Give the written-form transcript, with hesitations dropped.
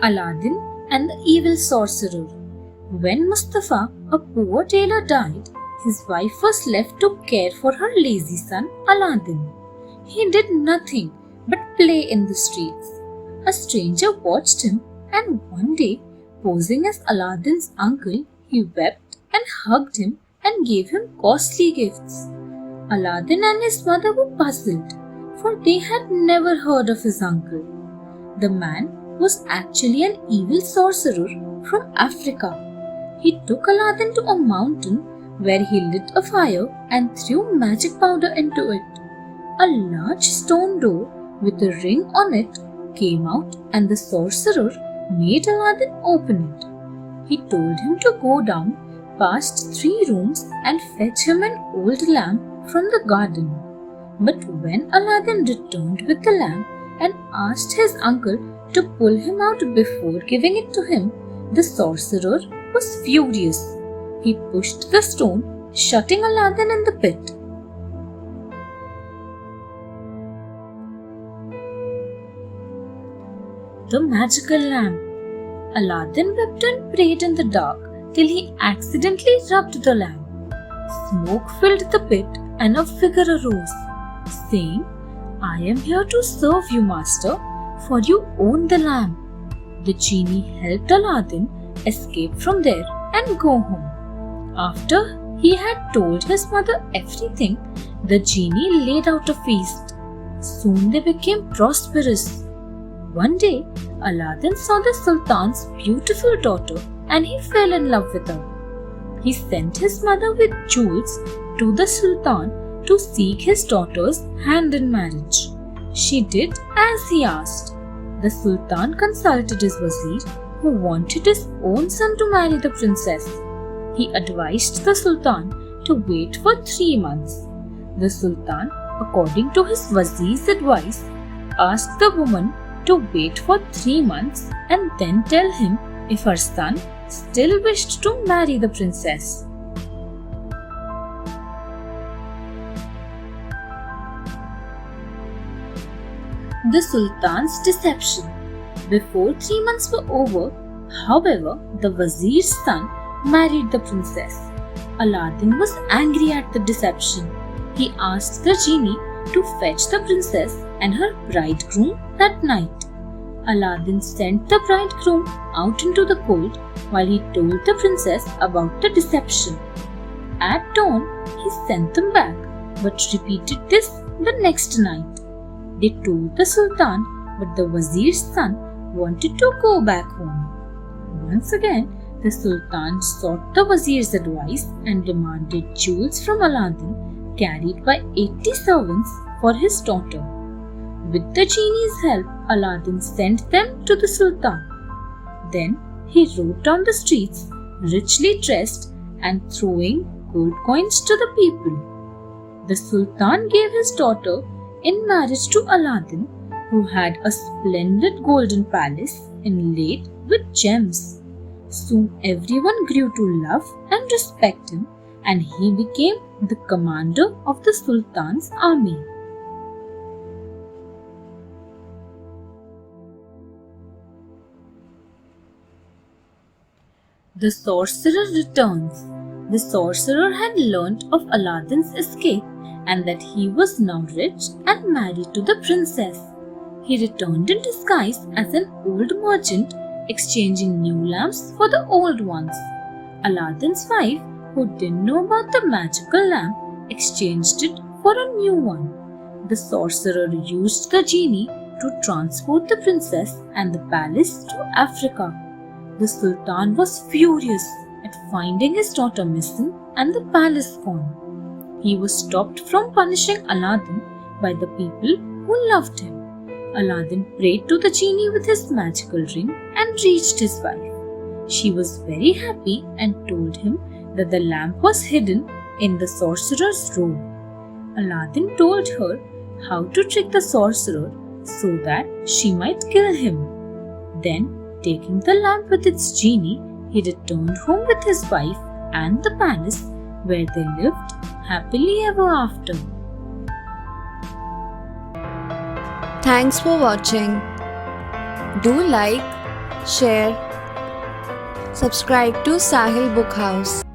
Aladdin and the Evil Sorcerer. When Mustafa, a poor tailor, died, his wife was left to care for her lazy son Aladdin. He did nothing but play in the streets. A stranger watched him, and one day, posing as Aladdin's uncle, he wept and hugged him and gave him costly gifts. Aladdin and his mother were puzzled, for they had never heard of his uncle. The man was actually an evil sorcerer from Africa. He took Aladdin to a mountain where he lit a fire and threw magic powder into it. A large stone door with a ring on it came out, and the sorcerer made Aladdin open it. He told him to go down past 3 rooms and fetch him an old lamp from the garden. But when Aladdin returned with the lamp and asked his uncle to pull him out before giving it to him, the sorcerer was furious. He pushed the stone, shutting Aladdin in the pit. The magical lamp. Aladdin wept and prayed in the dark till he accidentally rubbed the lamp. Smoke filled the pit and a figure arose, saying, "I am here to serve you, master, for you own the lamp." The genie helped Aladdin escape from there and go home. After he had told his mother everything, the genie laid out a feast. Soon they became prosperous. One day, Aladdin saw the Sultan's beautiful daughter and he fell in love with her. He sent his mother with jewels to the Sultan to seek his daughter's hand in marriage. She did as he asked. The Sultan consulted his Wazir, who wanted his own son to marry the princess. He advised the Sultan to wait for 3 months. The Sultan, according to his Wazir's advice, asked the woman to wait for 3 months and then tell him if her son still wished to marry the princess. The Sultan's deception. Before 3 months were over, however, the Wazir's son married the princess. Aladdin was angry at the deception. He asked the genie to fetch the princess and her bridegroom that night. Aladdin sent the bridegroom out into the cold while he told the princess about the deception. At dawn, he sent them back, but repeated this the next night. They told the Sultan, but the Wazir's son wanted to go back home. Once again, the Sultan sought the Wazir's advice and demanded jewels from Aladdin, carried by 80 servants, for his daughter. With the genie's help, Aladdin sent them to the Sultan. Then he rode down the streets, richly dressed and throwing gold coins to the people. The Sultan gave his daughter in marriage to Aladdin, who had a splendid golden palace inlaid with gems. Soon everyone grew to love and respect him, and he became the commander of the Sultan's army. The Sorcerer Returns. The sorcerer had learnt of Aladdin's escape and that he was now rich and married to the princess. He returned in disguise as an old merchant, exchanging new lamps for the old ones. Aladdin's wife, who didn't know about the magical lamp, exchanged it for a new one. The sorcerer used the genie to transport the princess and the palace to Africa. The Sultan was furious at finding his daughter missing and the palace gone. He was stopped from punishing Aladdin by the people who loved him. Aladdin prayed to the genie with his magical ring and reached his wife. She was very happy and told him that the lamp was hidden in the sorcerer's robe. Aladdin told her how to trick the sorcerer so that she might kill him. Then, taking the lamp with its genie, he returned home with his wife and the palace, where they lived happily ever after. Thanks for watching. Do like, share, subscribe to Sahil Book House.